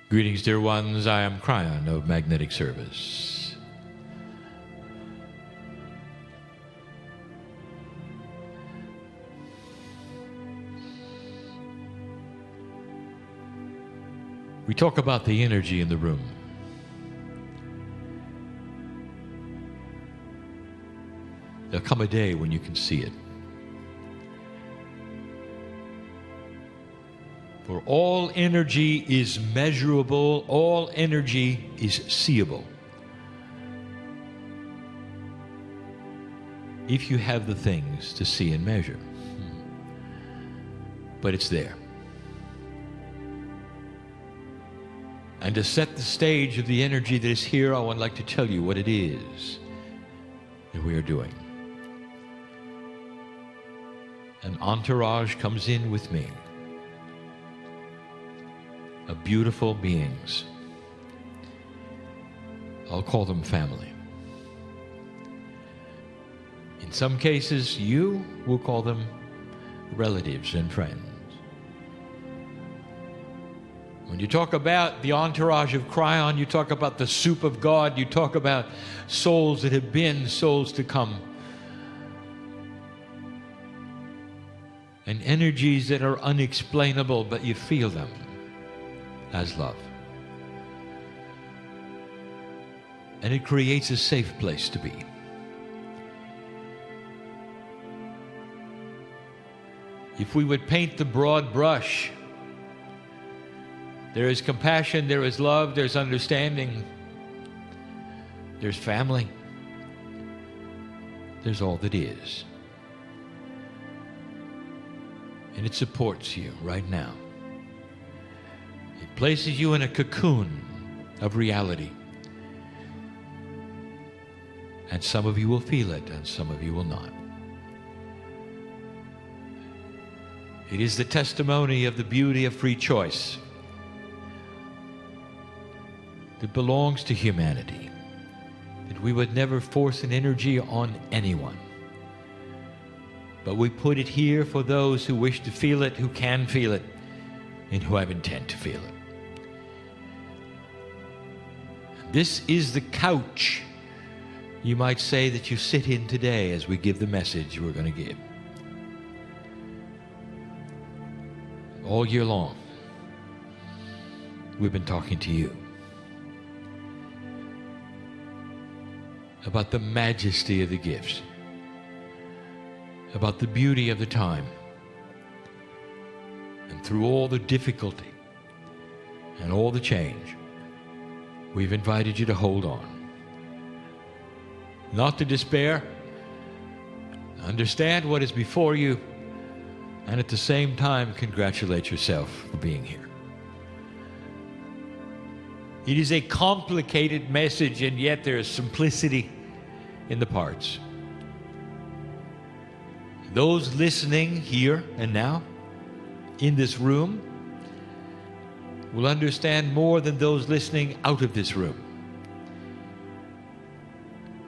Greetings, dear ones. I am Kryon of Magnetic Service. We talk about the energy in the room. There'll come a day when you can see it. For all energy is measurable, all energy is seeable. If you have the things to see and measure. But it's there. And to set the stage of the energy that is here, I would like to tell you what it is that we are doing. An entourage comes in with me of beautiful beings. I'll call them family. In some cases, you will call them relatives and friends. When you talk about the entourage of Kryon, you talk about the soup of God, you talk about souls that have been, souls to come, and energies that are unexplainable, but you feel them as love. And it creates a safe place to be. If we would paint the broad brush, there is compassion, there is love, there's understanding, there's family, there's all that is. And it supports you right now. It places you in a cocoon of reality. And some of you will feel it, and some of you will not. It is the testimony of the beauty of free choice that belongs to humanity, that we would never force an energy on anyone. But we put it here for those who wish to feel it, who can feel it, and who have intent to feel it. This is the couch, you might say, that you sit in today as we give the message we're going to give. All year long, we've been talking to you about the majesty of the gifts, about the beauty of the time, and through all the difficulty and all the change, we've invited you to hold on. Not to despair, understand what is before you, and at the same time, congratulate yourself for being here. It is a complicated message, and yet there is simplicity in the parts. Those listening here and now, in this room, will understand more than those listening out of this room.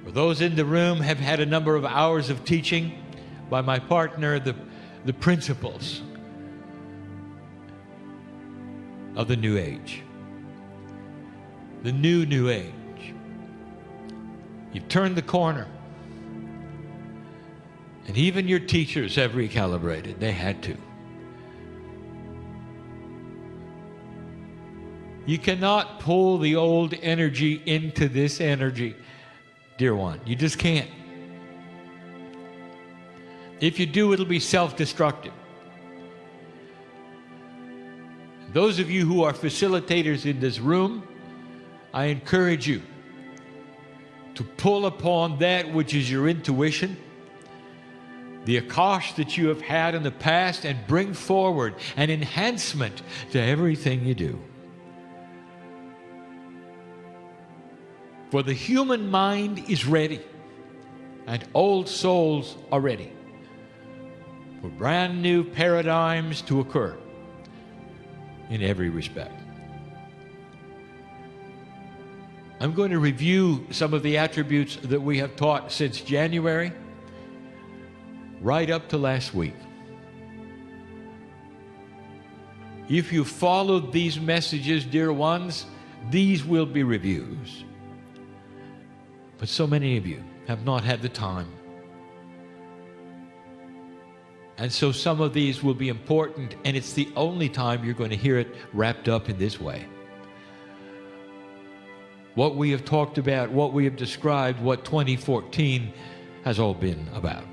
For those in the room have had a number of hours of teaching by my partner, the principles of the New Age. The New Age. You've turned the corner. And even your teachers have recalibrated. They had to. You cannot pull the old energy into this energy, dear one. You just can't. If you do, it'll be self-destructive. Those of you who are facilitators in this room, I encourage you to pull upon that which is your intuition, the akash that you have had in the past, and bring forward an enhancement to everything you do. For the human mind is ready, and old souls are ready for brand new paradigms to occur in every respect. I'm going to review some of the attributes that we have taught since January, right up to last week. If you followed these messages, dear ones, these will be reviews. But so many of you have not had the time. And so some of these will be important, and it's the only time you're going to hear it wrapped up in this way. What we have talked about, what we have described, what 2014 has all been about.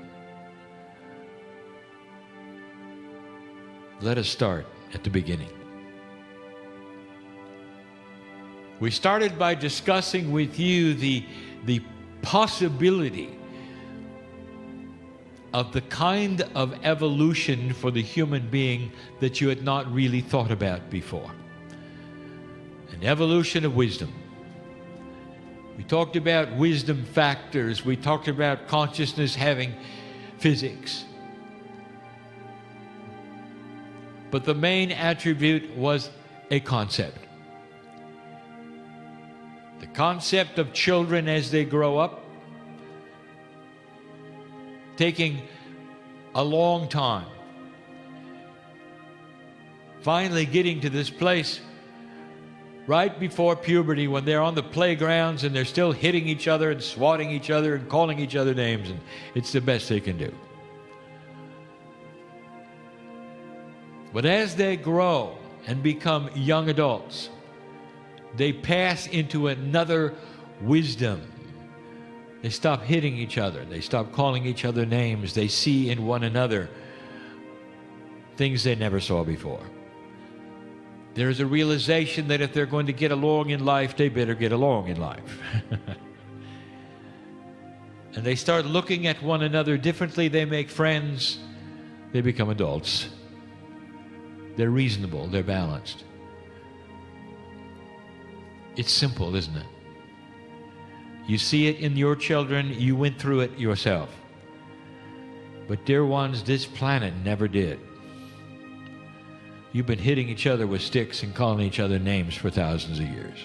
Let us start at the beginning. We started by discussing with you the possibility of the kind of evolution for the human being that you had not really thought about before. An evolution of wisdom. We talked about wisdom factors. We talked about consciousness having physics. But the main attribute was a concept. The concept of children as they grow up, taking a long time, finally getting to this place right before puberty when they're on the playgrounds and they're still hitting each other and swatting each other and calling each other names, and it's the best they can do. But as they grow and become young adults, they pass into another wisdom. They stop hitting each other. They stop calling each other names. They see in one another things they never saw before. There is a realization that if they're going to get along in life, they better get along in life. And they start looking at one another differently. They make friends. They become adults. They're reasonable. They're balanced. It's simple, isn't it? You see it in your children. You went through it yourself. But dear ones, this planet never did. You've been hitting each other with sticks and calling each other names for thousands of years.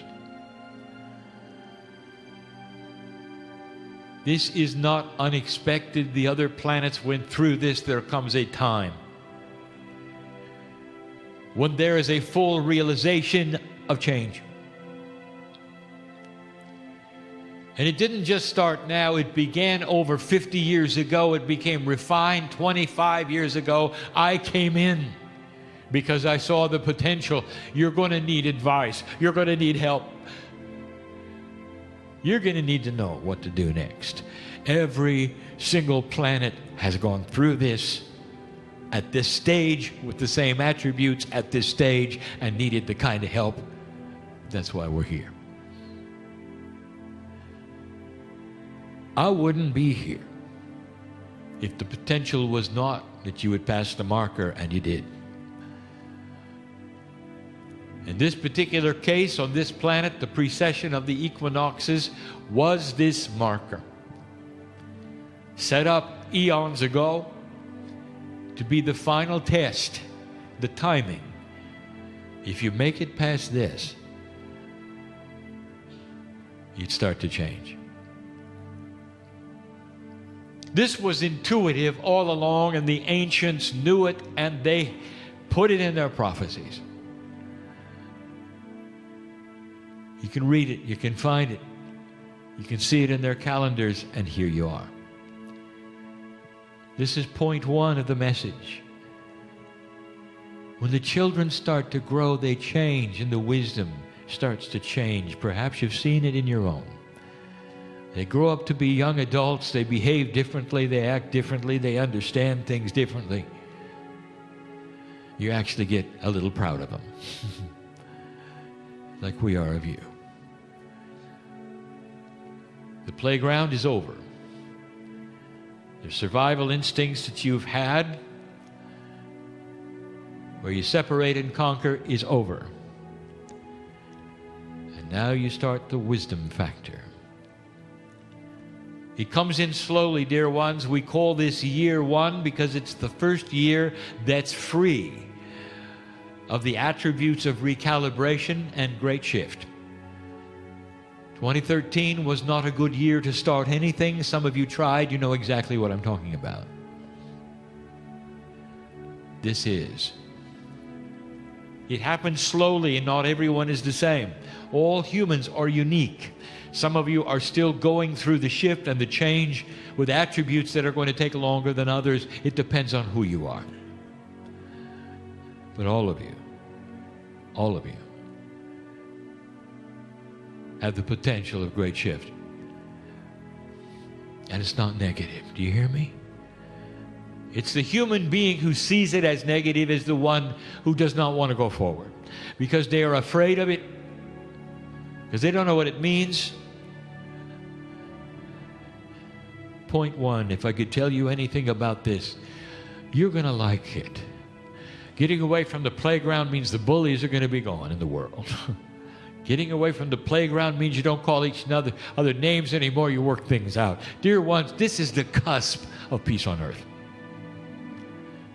This is not unexpected. The other planets went through this. There comes a time when there is a full realization of change. And it didn't just start now. It began over 50 years ago. It became refined 25 years ago. I came in because I saw the potential. You're going to need advice. You're going to need help. You're going to need to know what to do next. Every single planet has gone through this at this stage with the same attributes at this stage and needed the kind of help. That's why we're here. I wouldn't be here if the potential was not that you would pass the marker, and you did. In this particular case, on this planet, the precession of the equinoxes was this marker, set up eons ago to be the final test, the timing. If you make it past this, you'd start to change. This was intuitive all along, and the ancients knew it, and they put it in their prophecies. You can read it, you can find it, you can see it in their calendars, and here you are. This is point one of the message. When the children start to grow, they change, and the wisdom starts to change. Perhaps you've seen it in your own. They grow up to be young adults. They behave differently. They act differently. They understand things differently. You actually get a little proud of them, like we are of you. The playground is over. The survival instincts that you've had, where you separate and conquer, is over. And now you start the wisdom factor. It comes in slowly, dear ones. We call this year one because it's the first year that's free of the attributes of recalibration and great shift. 2013 was not a good year to start anything. Some of you tried. You know exactly what I'm talking about. This is. It happens slowly, and not everyone is the same. All humans are unique. Some of you are still going through the shift and the change with attributes that are going to take longer than others. It depends on who you are. But all of you have the potential of great shift. And it's not negative. Do you hear me? It's the human being who sees it as negative is the one who does not want to go forward, because they are afraid of it, because they don't know what it means. Point one, if I could tell you anything about this, you're going to like it. Getting away from the playground means the bullies are going to be gone in the world. Getting away from the playground means you don't call each other names anymore. You work things out. Dear ones, this is the cusp of peace on earth.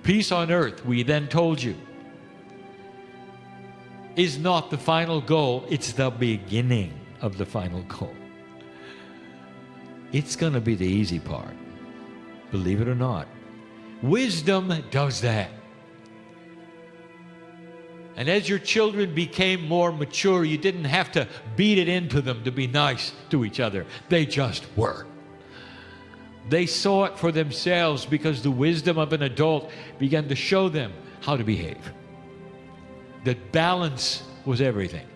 Peace on earth, we then told you, is not the final goal. It's the beginning of the final goal. It's going to be the easy part, believe it or not. Wisdom does that. And as your children became more mature, you didn't have to beat it into them to be nice to each other. They just were. They saw it for themselves because the wisdom of an adult began to show them how to behave. That balance was everything.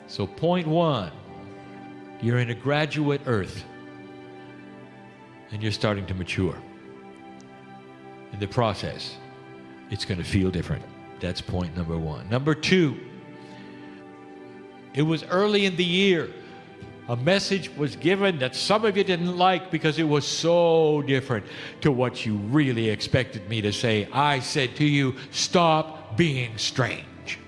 So point one, you're in a graduate earth and you're starting to mature. In the process, it's going to feel different. That's point number one. Number two, it was early in the year. A message was given that some of you didn't like because it was so different to what you really expected me to say. I said to you, stop being strange.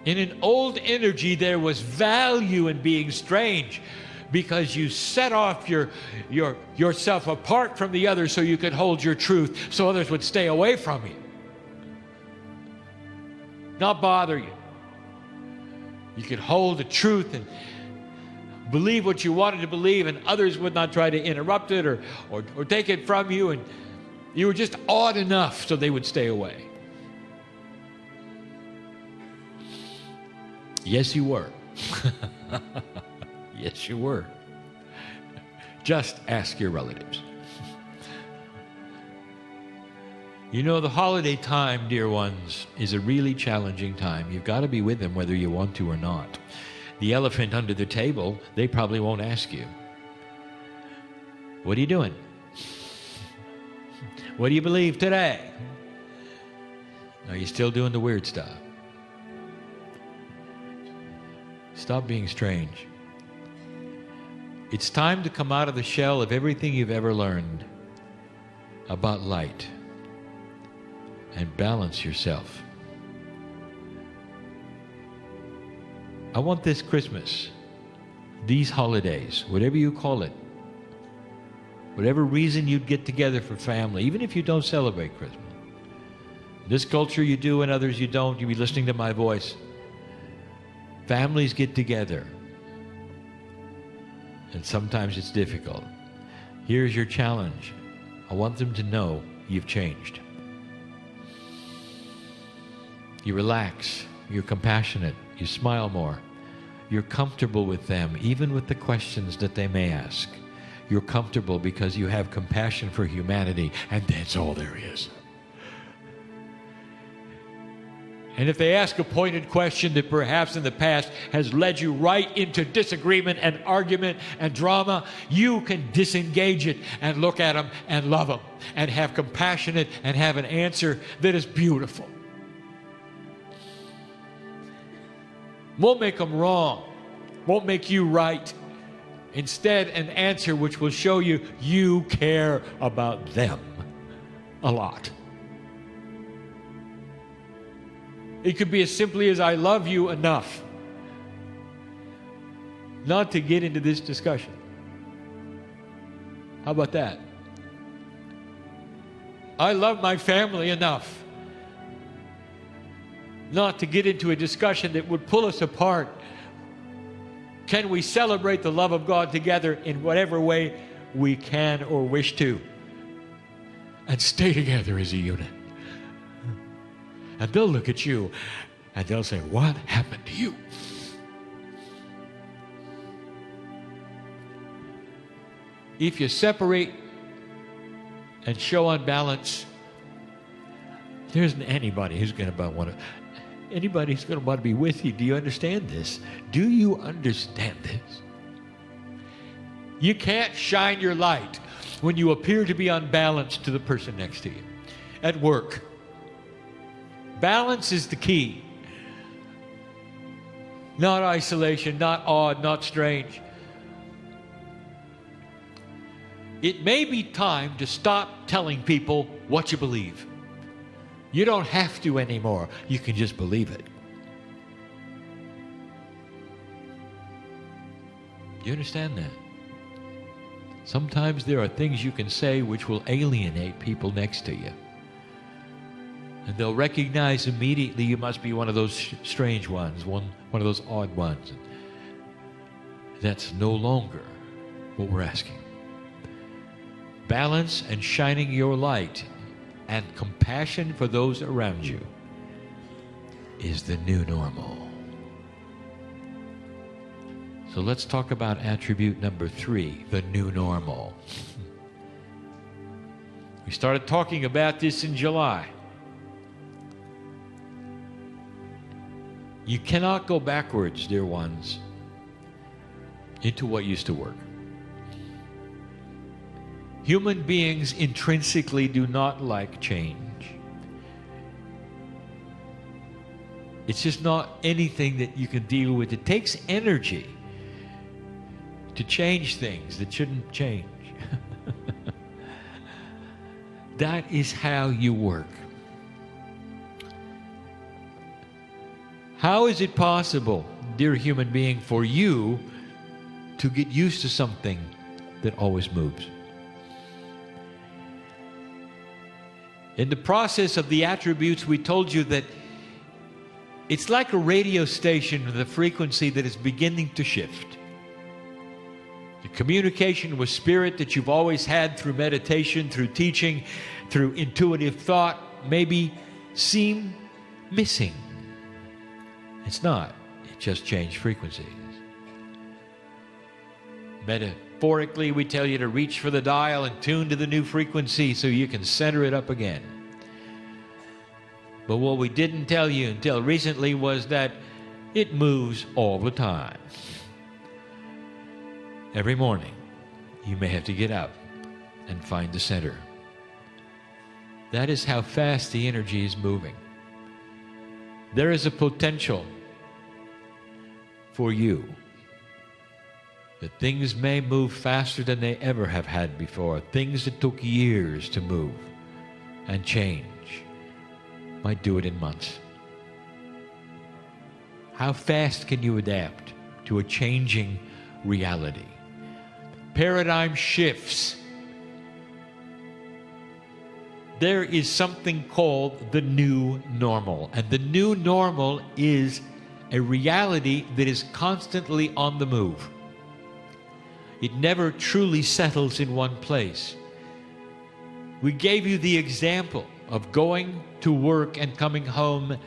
In an old energy, there was value in being strange, because you set off yourself apart from the others so you could hold your truth, so others would stay away from you, not bother you. You could hold the truth and believe what you wanted to believe, and others would not try to interrupt it or take it from you, and you were just odd enough so they would stay away. Yes, you were. Yes, you were. Just ask your relatives. You know, the holiday time, dear ones, is a really challenging time. You've got to be with them whether you want to or not. The elephant under the table, they probably won't ask you. What are you doing? What do you believe today? Are you still doing the weird stuff? Stop being strange. It's time to come out of the shell of everything you've ever learned about light and balance yourself. I want this Christmas, these holidays, whatever you call it, whatever reason you'd get together for family, even if you don't celebrate Christmas. This culture you do and others you don't, you'll be listening to my voice. Families get together, and sometimes it's difficult. Here's your challenge. I want them to know you've changed. You relax, you're compassionate, you smile more, you're comfortable with them, even with the questions that they may ask. You're comfortable because you have compassion for humanity, and that's all there is. And if they ask a pointed question that perhaps in the past has led you right into disagreement and argument and drama, you can disengage it and look at them and love them and have compassionate and have an answer that is beautiful. Won't make them wrong, won't make you right. Instead, an answer which will show you you care about them a lot. It could be as simply as, I love you enough not to get into this discussion. How about that? I love my family enough not to get into a discussion that would pull us apart. Can we celebrate the love of God together in whatever way we can or wish to? and stay together as a unit. And they'll look at you and they'll say, what happened to you? If you separate and show unbalance, there isn't anybody who's going to want to be with you. Do you understand this? Do you understand this? You can't shine your light when you appear to be unbalanced to the person next to you. At work, balance is the key. Not isolation, not odd, not strange. It may be time to stop telling people what you believe. You don't have to anymore. You can just believe it. Do you understand that? Sometimes there are things you can say which will alienate people next to you. And they'll recognize immediately you must be one of those strange ones, one of those odd ones. That's no longer what we're asking. Balance and shining your light and compassion for those around you is the new normal. So let's talk about attribute number 3, the new normal. We started talking about this in July. You cannot go backwards, dear ones, into what used to work. Human beings intrinsically do not like change. It's just not anything that you can deal with. It takes energy to change things that shouldn't change. That is how you work. How is it possible, dear human being, for you to get used to something that always moves? In the process of the attributes, we told you that it's like a radio station with a frequency that is beginning to shift. The communication with spirit that you've always had through meditation, through teaching, through intuitive thought, maybe seem missing. It's not. It just changed frequencies. Metaphorically, we tell you to reach for the dial and tune to the new frequency so you can center it up again. But what we didn't tell you until recently was that it moves all the time. Every morning, you may have to get up and find the center. That is how fast the energy is moving. There is a potential for you that things may move faster than they ever have had before. Things that took years to move and change might do it in months. How fast can you adapt to a changing reality? Paradigm shifts. There is something called the new normal, and the new normal is a reality that is constantly on the move. It never truly settles in one place. We gave you the example of going to work and coming home,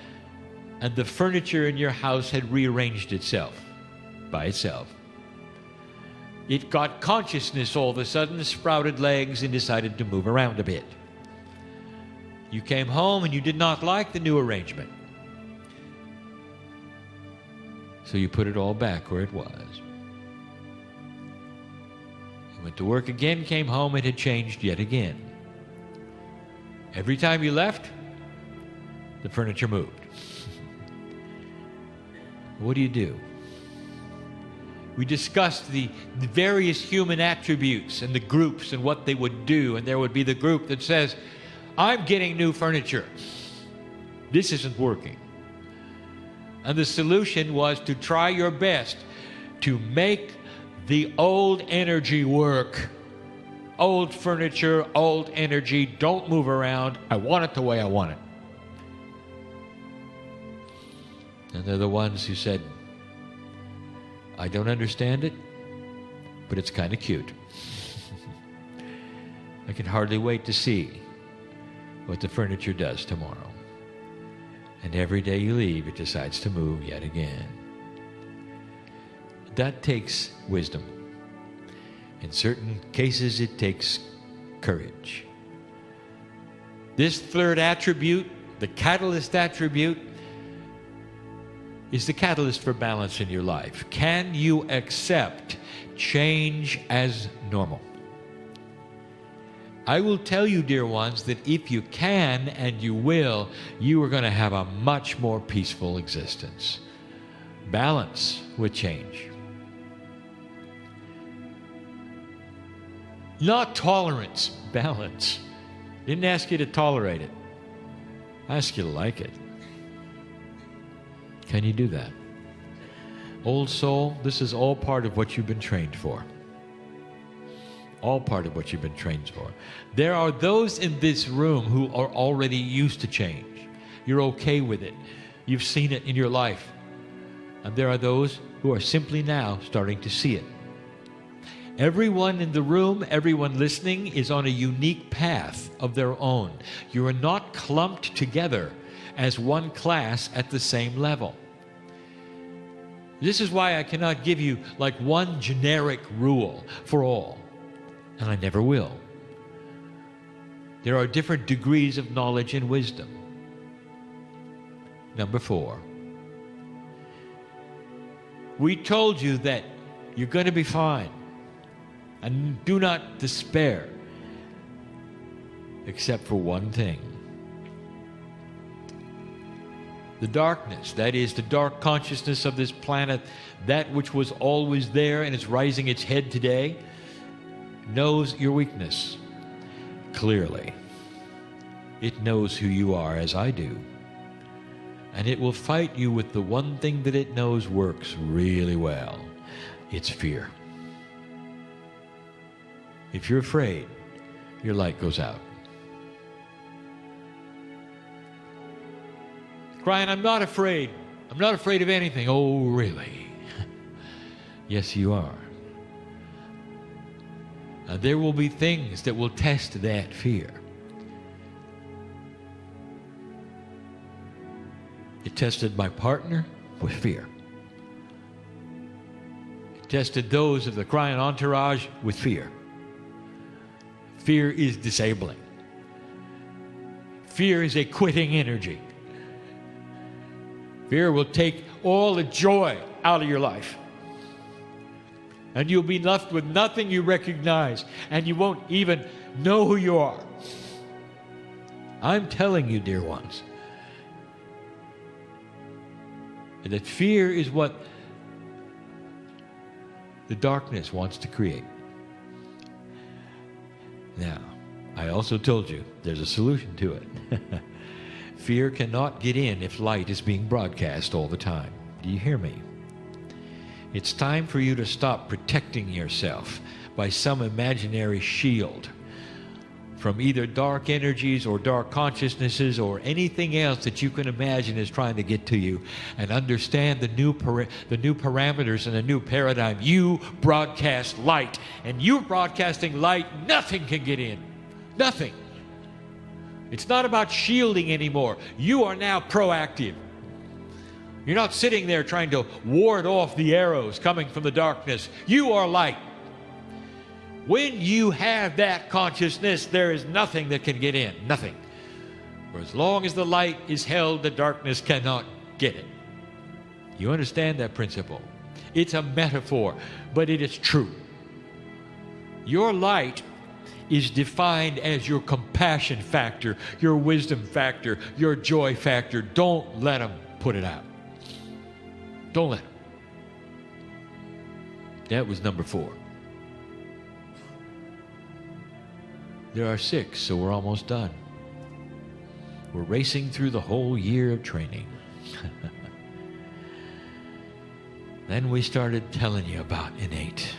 and the furniture in your house had rearranged itself by itself. It got consciousness all of a sudden, sprouted legs, and decided to move around a bit. You came home and you did not like the new arrangement. So you put it all back where it was. You went to work again, came home, it had changed yet again. Every time you left, the furniture moved. What do? We discussed the various human attributes and the groups and what they would do, and there would be the group that says, I'm getting new furniture. This isn't working. And the solution was to try your best to make the old energy work. Old furniture, old energy, don't move around. I want it the way I want it. And they're the ones who said, I don't understand it, but it's kind of cute. I can hardly wait to see what the furniture does tomorrow. And every day you leave, it decides to move yet again. That takes wisdom. In certain cases, it takes courage. This third attribute, the catalyst attribute, is the catalyst for balance in your life. Can you accept change as normal? I will tell you, dear ones, that if you can and you will, you are going to have a much more peaceful existence. Balance with change. Not tolerance, balance. Didn't ask you to tolerate it. I asked you to like it. Can you do that? Old soul, this is all part of what you've been trained for. All part of what you've been trained for. There are those in this room who are already used to change. You're okay with it. You've seen it in your life. And there are those who are simply now starting to see it. Everyone in the room, everyone listening, is on a unique path of their own. You are not clumped together as one class at the same level. This is why I cannot give you like one generic rule for all. And I never will. There are different degrees of knowledge and wisdom. Number 4. We told you that you're going to be fine. And do not despair. Except for one thing. The darkness, that is the dark consciousness of this planet, that which was always there and is rising its head today, knows your weakness clearly. It knows who you are, as I do. And it will fight you with the one thing that it knows works really well. It's fear. If you're afraid, your light goes out. Kryon, I'm not afraid. I'm not afraid of anything. Oh, really? Yes, you are. There will be things that will test that fear. It tested my partner with fear. It tested those of the Kryon entourage with fear. Fear is disabling. Fear is a quitting energy. Fear will take all the joy out of your life. And you'll be left with nothing you recognize, and you won't even know who you are. I'm telling you, dear ones, that fear is what the darkness wants to create. Now, I also told you there's a solution to it. Fear cannot get in if light is being broadcast all the time. Do you hear me? It's time for you to stop protecting yourself by some imaginary shield from either dark energies or dark consciousnesses or anything else that you can imagine is trying to get to you, and understand the new parameters and the new paradigm. You broadcast light, and you broadcasting light, nothing can get in. Nothing. It's not about shielding anymore. You are now proactive. You're not sitting there trying to ward off the arrows coming from the darkness. You are light. When you have that consciousness, there is nothing that can get in. Nothing. For as long as the light is held, the darkness cannot get it. You understand that principle? It's a metaphor, but it is true. Your light is defined as your compassion factor, your wisdom factor, your joy factor. Don't let them put it out. Don't let them. That was number 4. There are 6, so we're almost done. We're racing through the whole year of training. Then we started telling you about innate.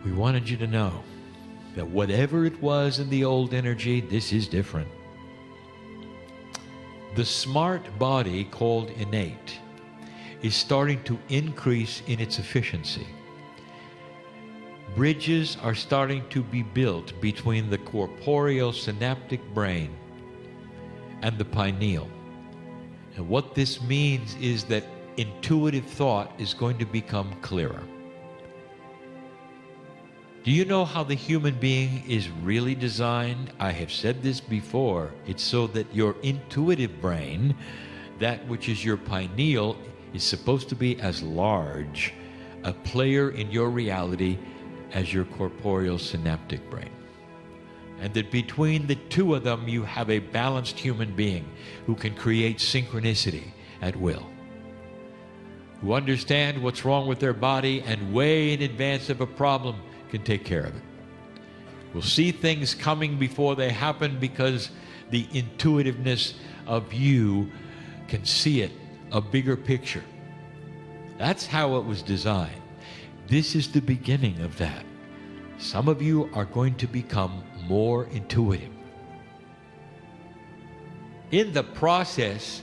We wanted you to know that whatever it was in the old energy, this is different. The smart body called innate is starting to increase in its efficiency. bridges are starting to be built between the corporeal synaptic brain and the pineal. And what this means is that intuitive thought is going to become clearer. Do you know how the human being is really designed? I have said this before. It's so that your intuitive brain, that which is your pineal, is supposed to be as large a player in your reality as your corporeal synaptic brain. And that between the two of them, you have a balanced human being who can create synchronicity at will, who understand what's wrong with their body and way in advance of a problem can take care of it. Will see things coming before they happen because the intuitiveness of you can see it, a bigger picture. That's how it was designed. This is the beginning of that. Some of you are going to become more intuitive. In the process,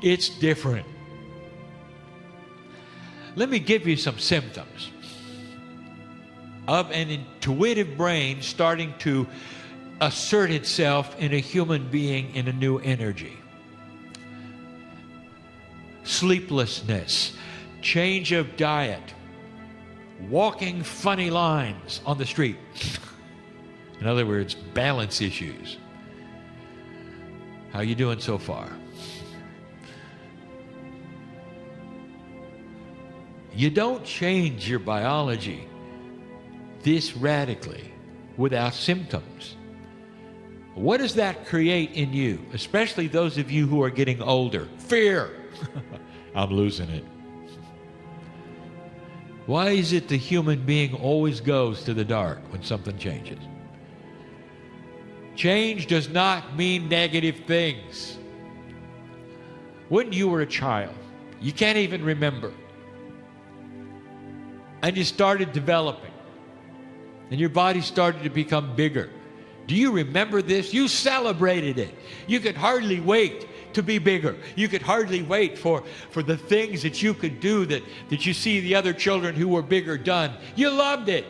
it's different. Let me give you some symptoms of an intuitive brain starting to assert itself in a human being in a new energy. Sleeplessness, change of diet, walking funny lines on the street. In other words, balance issues. How you doing so far? You don't change your biology this radically without symptoms. What does that create in you, especially those of you who are getting older? Fear. I'm losing it. Why is it the human being always goes to the dark when something changes? Change does not mean negative things. When you were a child, you can't even remember, and you started developing, and your body started to become bigger. Do you remember this? You celebrated it. You could hardly wait to be bigger. You could hardly wait for the things that you could do that you see the other children who were bigger done. You loved it.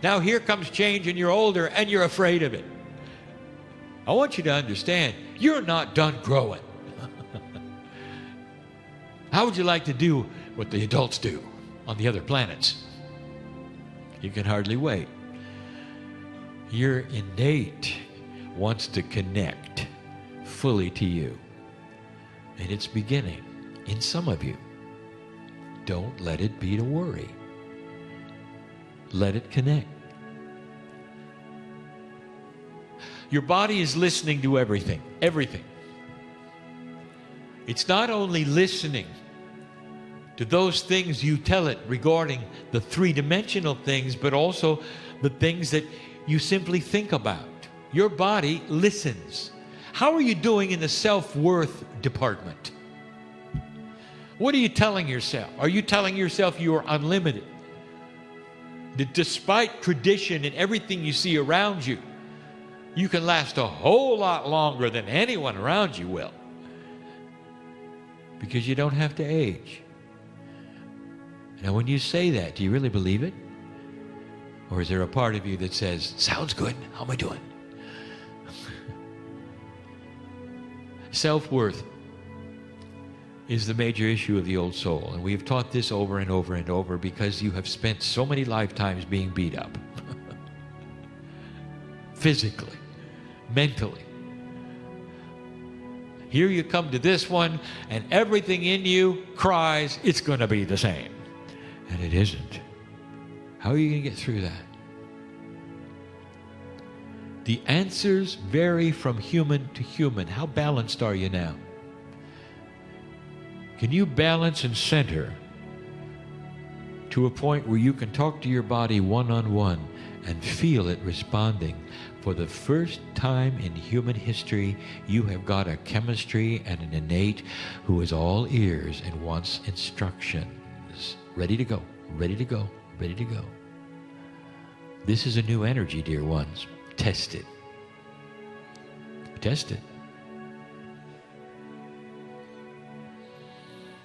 Now here comes change and you're older and you're afraid of it. I want you to understand, you're not done growing. How would you like to do what the adults do on the other planets? You can hardly wait. Your innate wants to connect fully to you. And it's beginning in some of you. Don't let it be to worry. Let it connect. Your body is listening to everything. Everything. It's not only listening to those things you tell it regarding the three-dimensional things, but also the things that you simply think about. Your body listens. How are you doing in the self-worth department? What are you telling yourself? Are you telling yourself you are unlimited? That despite tradition and everything you see around you, you can last a whole lot longer than anyone around you will. Because you don't have to age. Now when you say that, do you really believe it? Or is there a part of you that says, sounds good, how am I doing? Self-worth is the major issue of the old soul. And we've taught this over and over and over because you have spent so many lifetimes being beat up. Physically, mentally. Here you come to this one and everything in you cries, it's going to be the same. And it isn't. How are you going to get through that? The answers vary from human to human. How balanced are you now? Can you balance and center to a point where you can talk to your body one-on-one and feel it responding? For the first time in human history, you have got a chemistry and an innate who is all ears and wants instructions. Ready to go, ready to go, ready to go. This is a new energy, dear ones. Test it. Test it.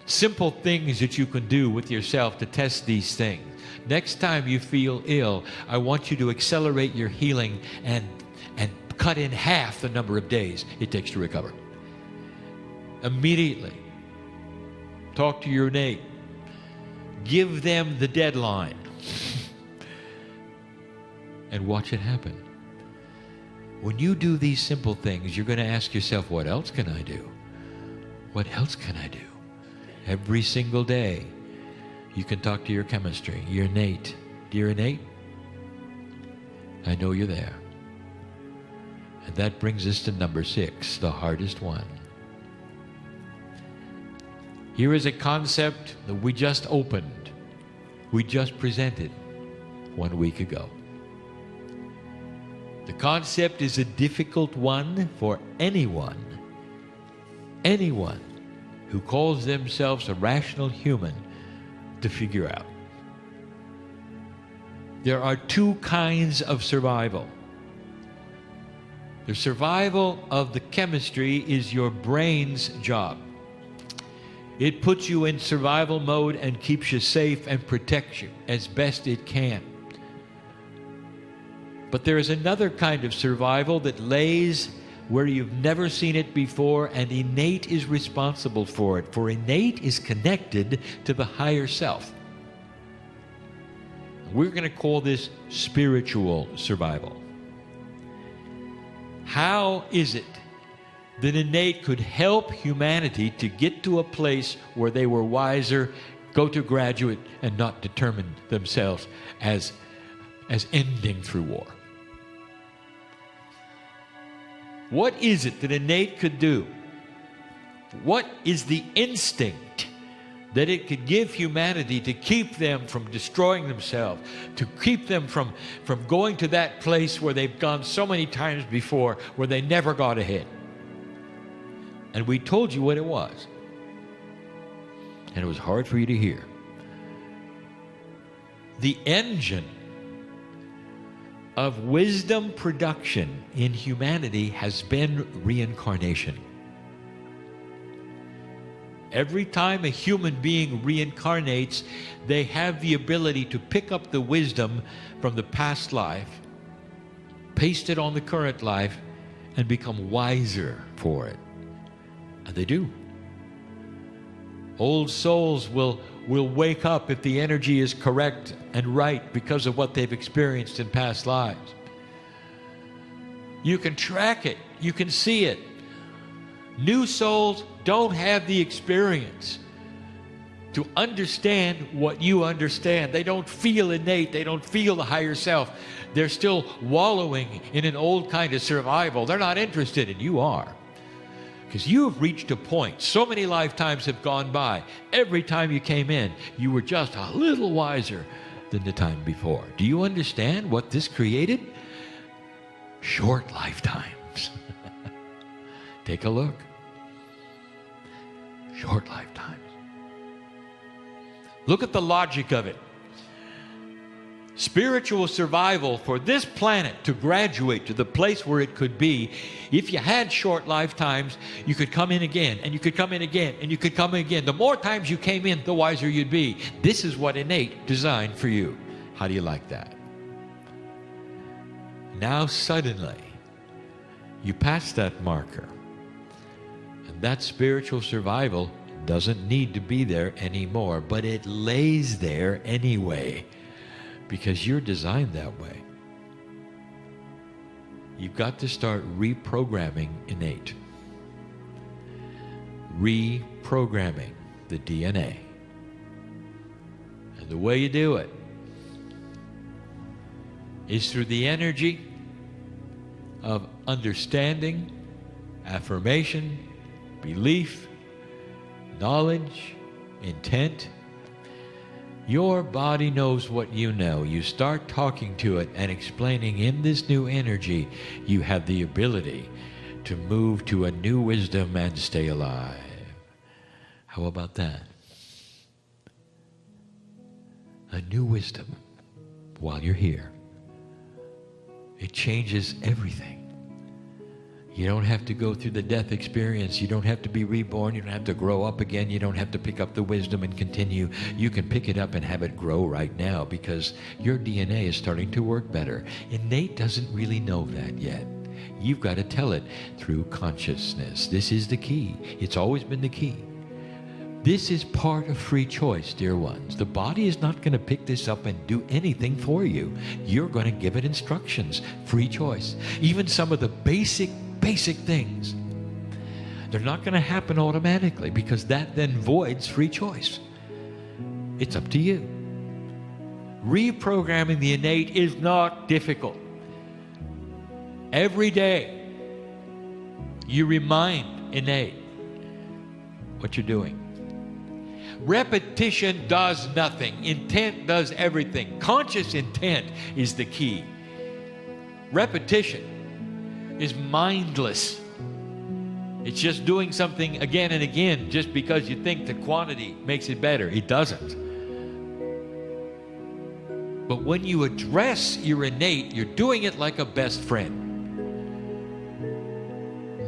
Simple things that you can do with yourself to test these things. Next time you feel ill, I want you to accelerate your healing and cut in half the number of days it takes to recover. Immediately. Talk to your innate. Give them the deadline. And watch it happen. When you do these simple things, you're going to ask yourself, what else can I do? What else can I do? Every single day, you can talk to your chemistry, your innate. Dear innate, I know you're there. And that brings us to number 6, the hardest one. Here is a concept that we just opened. We just presented 1 week ago. The concept is a difficult one for anyone who calls themselves a rational human to figure out. There are 2 kinds of survival. The survival of the chemistry is your brain's job. It puts you in survival mode and keeps you safe and protects you as best it can. But there is another kind of survival that lays where you've never seen it before, and innate is responsible for it. For innate is connected to the higher self. We're going to call this spiritual survival. How is it that innate could help humanity to get to a place where they were wiser, go to graduate, and not determine themselves as ending through war? What is it that innate could do? What is the instinct that it could give humanity to keep them from destroying themselves, to keep them from going to that place where they've gone so many times before, where they never got ahead? And we told you what it was. And it was hard for you to hear. The engine of wisdom production in humanity has been reincarnation. Every time a human being reincarnates, they have the ability to pick up the wisdom from the past life, paste it on the current life, and become wiser for it. And they do. Old souls will wake up if the energy is correct and right because of what they've experienced in past lives. You can track it. You can see it. New souls don't have the experience to understand what you understand. They don't feel innate. They don't feel the higher self. They're still wallowing in an old kind of survival. They're not interested, and you are. Because you have reached a point. So many lifetimes have gone by. Every time you came in, you were just a little wiser than the time before. Do you understand what this created? Short lifetimes. Take a look. Short lifetimes. Look at the logic of it. Spiritual survival for this planet to graduate to the place where it could be, if you had short lifetimes, you could come in again, and you could come in again, and you could come in again. The more times you came in, the wiser you'd be. This is what innate designed for you. How do you like that? Now suddenly, you pass that marker, and that spiritual survival doesn't need to be there anymore, but it lays there anyway. Because you're designed that way. You've got to start reprogramming innate. Reprogramming the DNA. And the way you do it is through the energy of understanding, affirmation, belief, knowledge, intent. Your body knows what you know. You start talking to it and explaining in this new energy, you have the ability to move to a new wisdom and stay alive. How about that? A new wisdom while you're here. It changes everything. You don't have to go through the death experience. You don't have to be reborn. You don't have to grow up again. You don't have to pick up the wisdom and continue. You can pick it up and have it grow right now because your DNA is starting to work better. Innate doesn't really know that yet. You've got to tell it through consciousness. This is the key. It's always been the key. This is part of free choice, dear ones. The body is not going to pick this up and do anything for you. You're going to give it instructions. Free choice. Even some of the basic things, they're not going to happen automatically because that then voids free choice. It's up to you. Reprogramming the innate is not difficult. Every day, you remind innate what you're doing. Repetition does nothing. Intent does everything. Conscious intent is the key. Repetition is mindless. It's just doing something again and again just because you think the quantity makes it better. It doesn't. But when you address your innate, you're doing it like a best friend.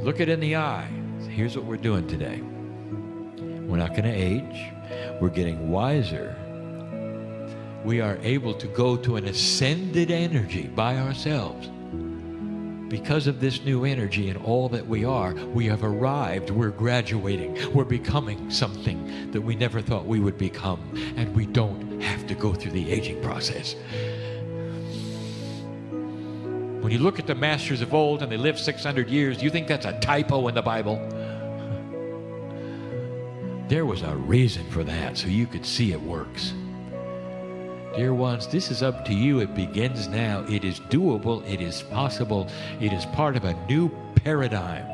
Look it in the eye. Here's what we're doing today. We're not going to age. We're getting wiser. We are able to go to an ascended energy by ourselves. Because of this new energy and all that we are, we have arrived, we're graduating, we're becoming something that we never thought we would become, and we don't have to go through the aging process. When you look at the masters of old and they lived 600 years, do you think that's a typo in the Bible? There was a reason for that, so you could see it works. Dear ones, this is up to you. It begins now. It is doable. It is possible. It is part of a new paradigm.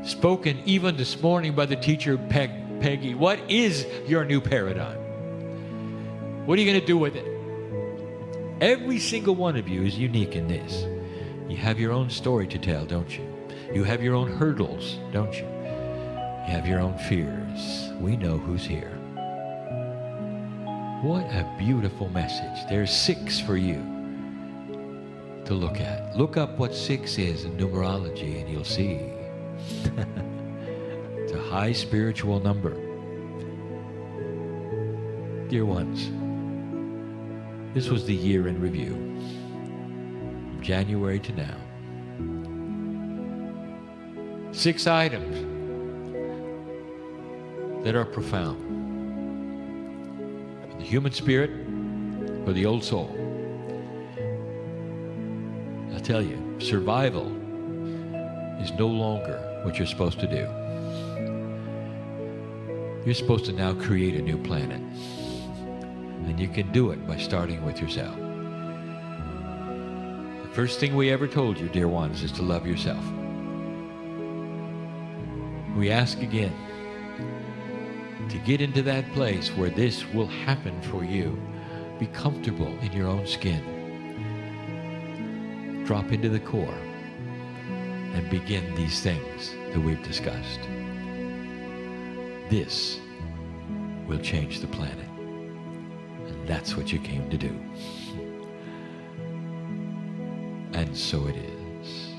Spoken even this morning by the teacher, Peggy. What is your new paradigm? What are you going to do with it? Every single one of you is unique in this. You have your own story to tell, don't you? You have your own hurdles, don't you? You have your own fears. We know who's here. What a beautiful message. There's 6 for you to look at. Look up what 6 is in numerology and you'll see. It's a high spiritual number. Dear ones, this was the year in review. From January to now. 6 items that are profound. For the human spirit, for the old soul. I'll tell you, survival is no longer what you're supposed to do. You're supposed to now create a new planet. And you can do it by starting with yourself. The first thing we ever told you, dear ones, is to love yourself. We ask again to get into that place where this will happen for you. Be comfortable in your own skin. Drop into the core and begin these things that we've discussed. This will change the planet. And that's what you came to do. And so it is.